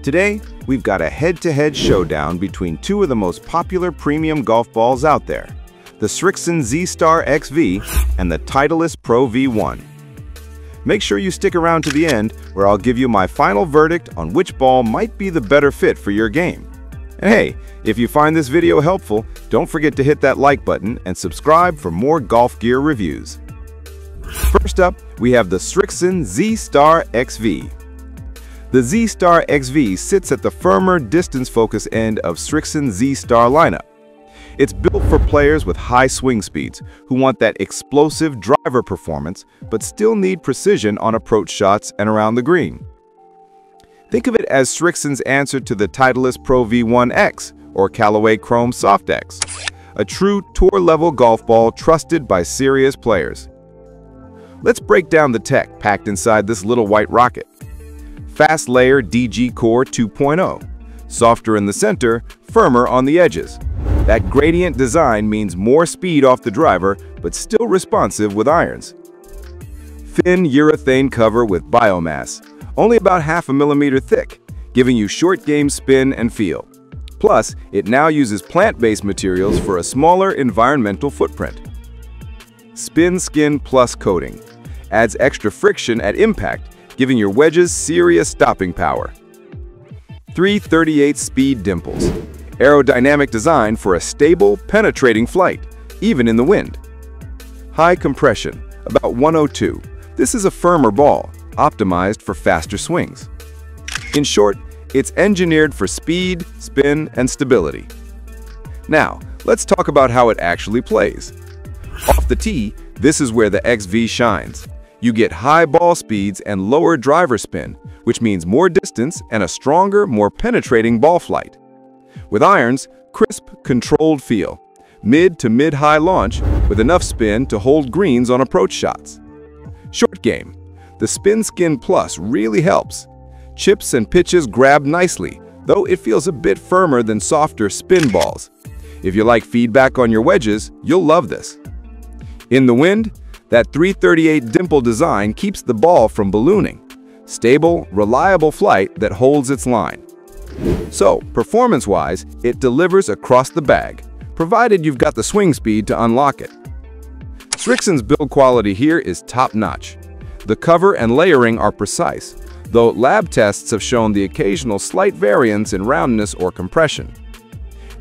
Today, we've got a head-to-head showdown between two of the most popular premium golf balls out there, the Srixon Z-Star XV and the Titleist Pro V1. Make sure you stick around to the end, where I'll give you my final verdict on which ball might be the better fit for your game. And hey, if you find this video helpful, don't forget to hit that like button and subscribe for more golf gear reviews. First up, we have the Srixon Z-Star XV. The Z-Star XV sits at the firmer distance focus end of Srixon Z-Star lineup. It's built for players with high swing speeds who want that explosive driver performance but still need precision on approach shots and around the green. Think of it as Srixon's answer to the Titleist Pro V1 X or Callaway Chrome Soft X, a true tour-level golf ball trusted by serious players. Let's break down the tech packed inside this little white rocket. Fast layer DG Core 2.0, softer in the center, firmer on the edges. That gradient design means more speed off the driver, but still responsive with irons. Thin urethane cover with biomass, only about 0.5 millimeter thick, giving you short game spin and feel. Plus, it now uses plant-based materials for a smaller environmental footprint. Spin Skin Plus coating adds extra friction at impact, giving your wedges serious stopping power. 338 speed dimples. Aerodynamic design for a stable, penetrating flight, even in the wind. High compression, about 102. This is a firmer ball, optimized for faster swings. In short, it's engineered for speed, spin, and stability. Now, let's talk about how it actually plays. Off the tee, this is where the XV shines. You get high ball speeds and lower driver spin, which means more distance and a stronger, more penetrating ball flight. With irons, crisp, controlled feel. Mid to mid-high launch with enough spin to hold greens on approach shots. Short game. The Spin Skin Plus really helps. Chips and pitches grab nicely, though it feels a bit firmer than softer spin balls. If you like feedback on your wedges, you'll love this. In the wind, that 338 dimple design keeps the ball from ballooning. Stable, reliable flight that holds its line. So, performance-wise, it delivers across the bag, provided you've got the swing speed to unlock it. Srixon's build quality here is top-notch. The cover and layering are precise, though lab tests have shown the occasional slight variance in roundness or compression.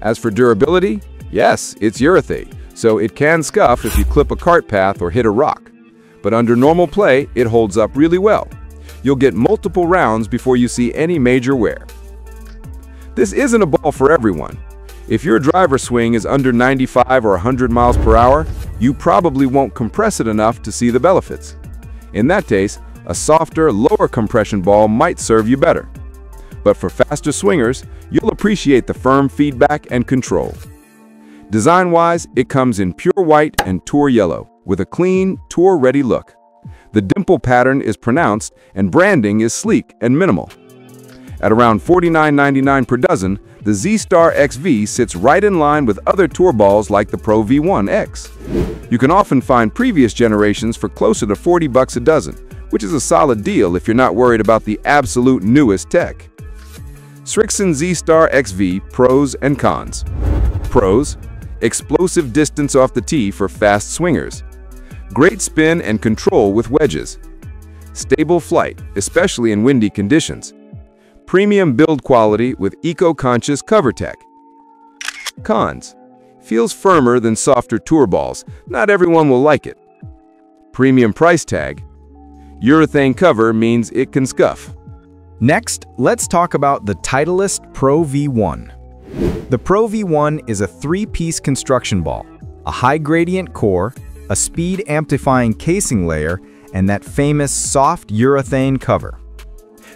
As for durability, yes, it's urethane, so it can scuff if you clip a cart path or hit a rock. But under normal play, it holds up really well. You'll get multiple rounds before you see any major wear. This isn't a ball for everyone. If your driver swing is under 95 or 100 miles per hour, you probably won't compress it enough to see the benefits. In that case, a softer, lower compression ball might serve you better. But for faster swingers, you'll appreciate the firm feedback and control. Design-wise, it comes in pure white and tour yellow, with a clean, tour-ready look. The dimple pattern is pronounced and branding is sleek and minimal. At around $49.99 per dozen, the Z-Star XV sits right in line with other tour balls like the Pro V1 X. You can often find previous generations for closer to $40 a dozen, which is a solid deal if you're not worried about the absolute newest tech. Srixon Z-Star XV Pros and Cons. Pros: explosive distance off the tee for fast swingers. Great spin and control with wedges. Stable flight, especially in windy conditions. Premium build quality with eco-conscious cover tech. Cons: feels firmer than softer tour balls. Not everyone will like it. Premium price tag. Urethane cover means it can scuff. Next, let's talk about the Titleist Pro V1. The Pro V1 is a three-piece construction ball, a high-gradient core, a speed-amplifying casing layer, and that famous soft urethane cover.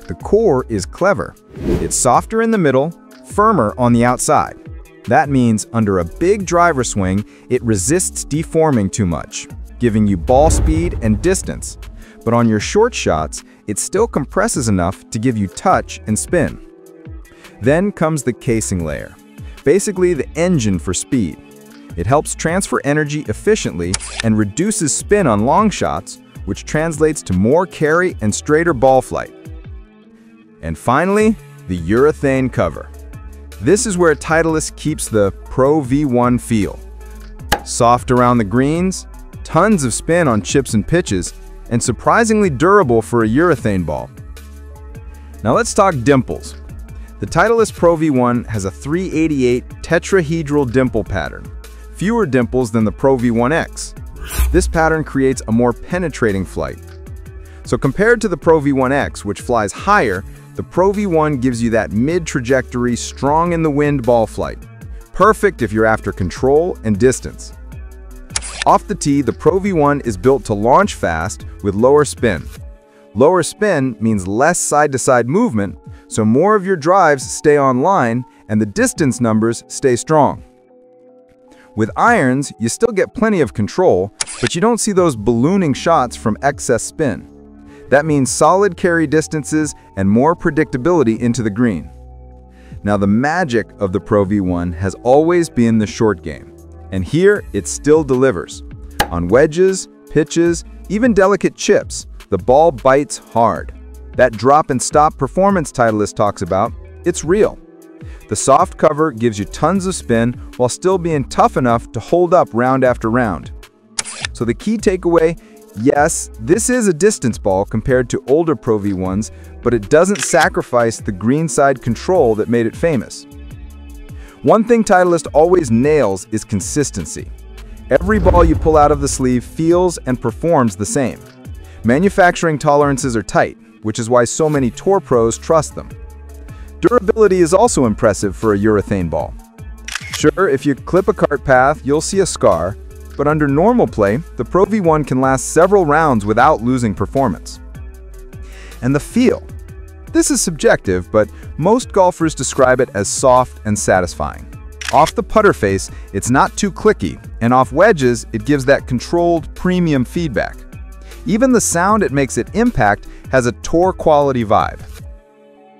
The core is clever. It's softer in the middle, firmer on the outside. That means under a big driver swing, it resists deforming too much, giving you ball speed and distance. But on your short shots, it still compresses enough to give you touch and spin. Then comes the casing layer, basically the engine for speed. It helps transfer energy efficiently and reduces spin on long shots, which translates to more carry and straighter ball flight. And finally, the urethane cover. This is where Titleist keeps the Pro V1 feel. Soft around the greens, tons of spin on chips and pitches, and surprisingly durable for a urethane ball. Now let's talk dimples. The Titleist Pro V1 has a 388 tetrahedral dimple pattern, fewer dimples than the Pro V1X. This pattern creates a more penetrating flight. So compared to the Pro V1X, which flies higher, the Pro V1 gives you that mid-trajectory, strong-in-the-wind ball flight. Perfect if you're after control and distance. Off the tee, the Pro V1 is built to launch fast with lower spin. Lower spin means less side-to-side movement, so more of your drives stay on line and the distance numbers stay strong. With irons, you still get plenty of control, but you don't see those ballooning shots from excess spin. That means solid carry distances and more predictability into the green. Now, the magic of the Pro V1 has always been the short game, and here it still delivers. On wedges, pitches, even delicate chips, the ball bites hard. That drop and stop performance Titleist talks about, it's real. The soft cover gives you tons of spin while still being tough enough to hold up round after round. So the key takeaway, yes, this is a distance ball compared to older Pro V1s, but it doesn't sacrifice the greenside control that made it famous. One thing Titleist always nails is consistency. Every ball you pull out of the sleeve feels and performs the same. Manufacturing tolerances are tight, which is why so many tour pros trust them. Durability is also impressive for a urethane ball. Sure, if you clip a cart path, you'll see a scar, but under normal play, the Pro V1 can last several rounds without losing performance. And the feel. This is subjective, but most golfers describe it as soft and satisfying. Off the putter face, it's not too clicky, and off wedges, it gives that controlled, premium feedback. Even the sound it makes it impact has a tour-quality vibe.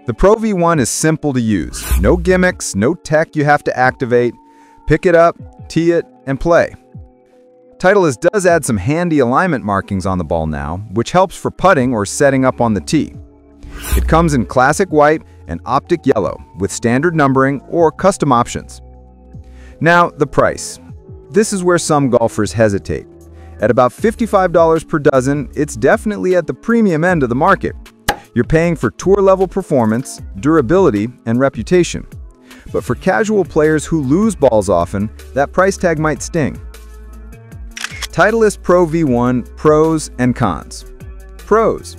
The Pro V1 is simple to use. No gimmicks, no tech you have to activate. Pick it up, tee it, and play. Titleist does add some handy alignment markings on the ball now, which helps for putting or setting up on the tee. It comes in classic white and optic yellow, with standard numbering or custom options. Now, the price. This is where some golfers hesitate. At about $55 per dozen, it's definitely at the premium end of the market. You're paying for tour-level performance, durability, and reputation. But for casual players who lose balls often, that price tag might sting. Titleist Pro V1 pros and cons. Pros: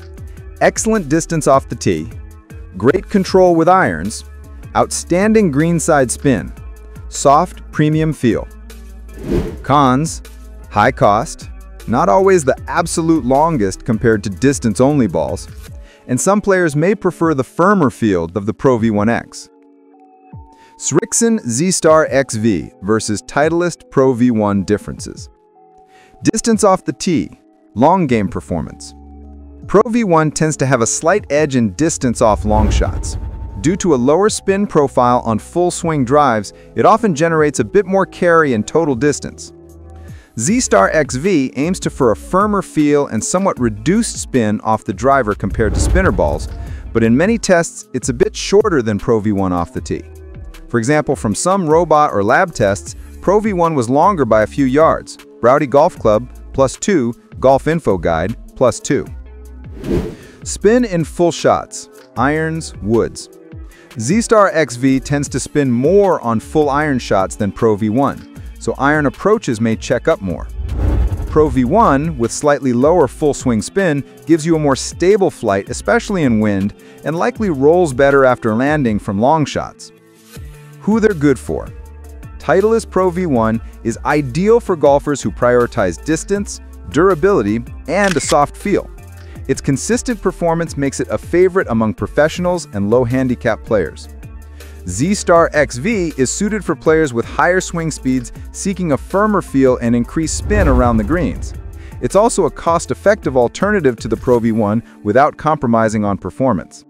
excellent distance off the tee, great control with irons, outstanding greenside spin, soft premium feel. Cons: high cost, not always the absolute longest compared to distance-only balls, and some players may prefer the firmer feel of the Pro V1X. Srixon Z-Star XV versus Titleist Pro V1 differences. Distance off the tee, long game performance. Pro V1 tends to have a slight edge in distance off long shots. Due to a lower spin profile on full swing drives, it often generates a bit more carry and total distance. Z-Star XV aims for a firmer feel and somewhat reduced spin off the driver compared to spinner balls, but in many tests, it's a bit shorter than Pro V1 off the tee. For example, from some robot or lab tests, Pro V1 was longer by a few yards. Browdy Golf Club, +2, Golf Info Guide, +2. Spin in full shots, irons, woods. Z-Star XV tends to spin more on full iron shots than Pro V1, so iron approaches may check up more. Pro V1, with slightly lower full swing spin, gives you a more stable flight, especially in wind, and likely rolls better after landing from long shots. Who they're good for. Titleist Pro V1 is ideal for golfers who prioritize distance, durability, and a soft feel. Its consistent performance makes it a favorite among professionals and low-handicap players. Z-Star XV is suited for players with higher swing speeds seeking a firmer feel and increased spin around the greens. It's also a cost-effective alternative to the Pro V1 without compromising on performance.